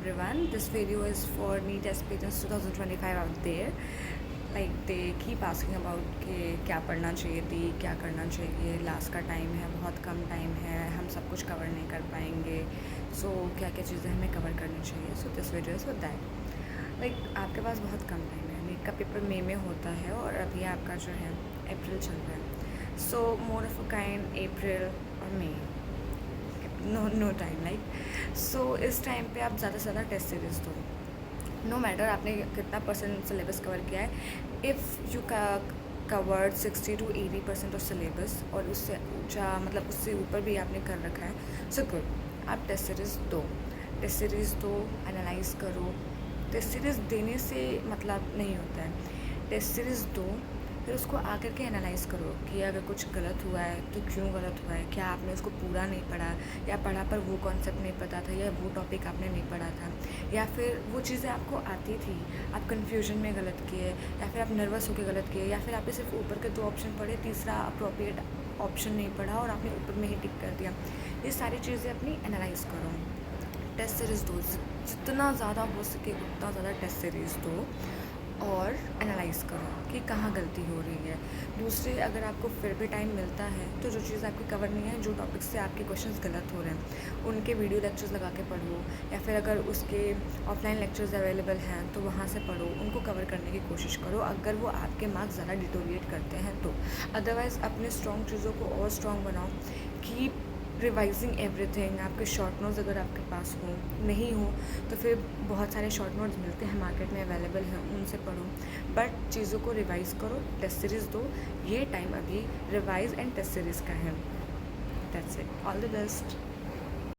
everyone. This video is for NEET aspirants 2025 out there. Like they keep asking about कि क्या पढ़ना चाहिए थी, क्या करना चाहिए, लास्ट का टाइम है, बहुत कम टाइम है, हम सब कुछ कवर नहीं कर पाएंगे, सो क्या क्या चीज़ें हमें कवर करनी चाहिए. So this video is for that. Like आपके पास बहुत कम टाइम है. नीट का पेपर मई में होता है और अभी आपका जो है अप्रैल चल रहा है. सो मोर ऑफ अ काइंड अप्रैल और मई, नो टाइम लाइक. सो इस टाइम पे आप ज़्यादा से ज़्यादा टेस्ट सीरीज़ दो. नो मैटर आपने कितना परसेंट सिलेबस कवर किया है. If you covered 60 to 80% of syllabus और उससे ऊँचा मतलब उससे ऊपर भी आपने कर रखा है, सो गुड. आप टेस्ट सीरीज़ दो, टेस्ट सीरीज़ दो, एनालाइज करो. टेस्ट सीरीज़ देने से मतलब नहीं होता है. टेस्ट सीरीज़ दो, फिर उसको आकर के एनालाइज़ करो कि अगर कुछ गलत हुआ है तो क्यों गलत हुआ है, क्या आपने उसको पूरा नहीं पढ़ा, या पढ़ा पर वो कॉन्सेप्ट नहीं पता था, या वो टॉपिक आपने नहीं पढ़ा था, या फिर वो चीज़ें आपको आती थी, आप कन्फ्यूजन में गलत किए, या फिर आप नर्वस होकर गलत किए, या फिर आपने सिर्फ ऊपर के 2 ऑप्शन पढ़े, तीसरा अप्रोप्रिएट ऑप्शन नहीं पढ़ा और आपने ऊपर में ही टिक कर दिया. ये सारी चीज़ें अपनी एनालाइज़ करो. टेस्ट सीरीज़ दो, जितना ज़्यादा हो सके उतना ज़्यादा टेस्ट सीरीज़ दो और एनालाइज़ करो कि कहाँ गलती हो रही है. दूसरे, अगर आपको फिर भी टाइम मिलता है तो जो चीज़ आपकी कवर नहीं है, जो टॉपिक से आपके क्वेश्चंस गलत हो रहे हैं, उनके वीडियो लेक्चर्स लगा के पढ़ो, या फिर अगर उसके ऑफलाइन लेक्चर्स अवेलेबल हैं तो वहाँ से पढ़ो, उनको कवर करने की कोशिश करो अगर वो आपके मार्क्स ज़्यादा डिटोरिएट करते हैं तो. अदरवाइज़ अपने स्ट्रॉन्ग चीज़ों को और स्ट्रॉन्ग बनाओ. Keep revising everything. आपके शॉर्ट नोट्स अगर आपके पास हो, नहीं हो तो फिर बहुत सारे शॉर्ट नोट्स मिलते हैं मार्केट में अवेलेबल हैं, उनसे पढ़ो. बट चीज़ों को रिवाइज़ करो, टेस्ट सीरीज़ दो. ये टाइम अभी रिवाइज एंड टेस्ट सीरीज़ का है. That's it. All the best.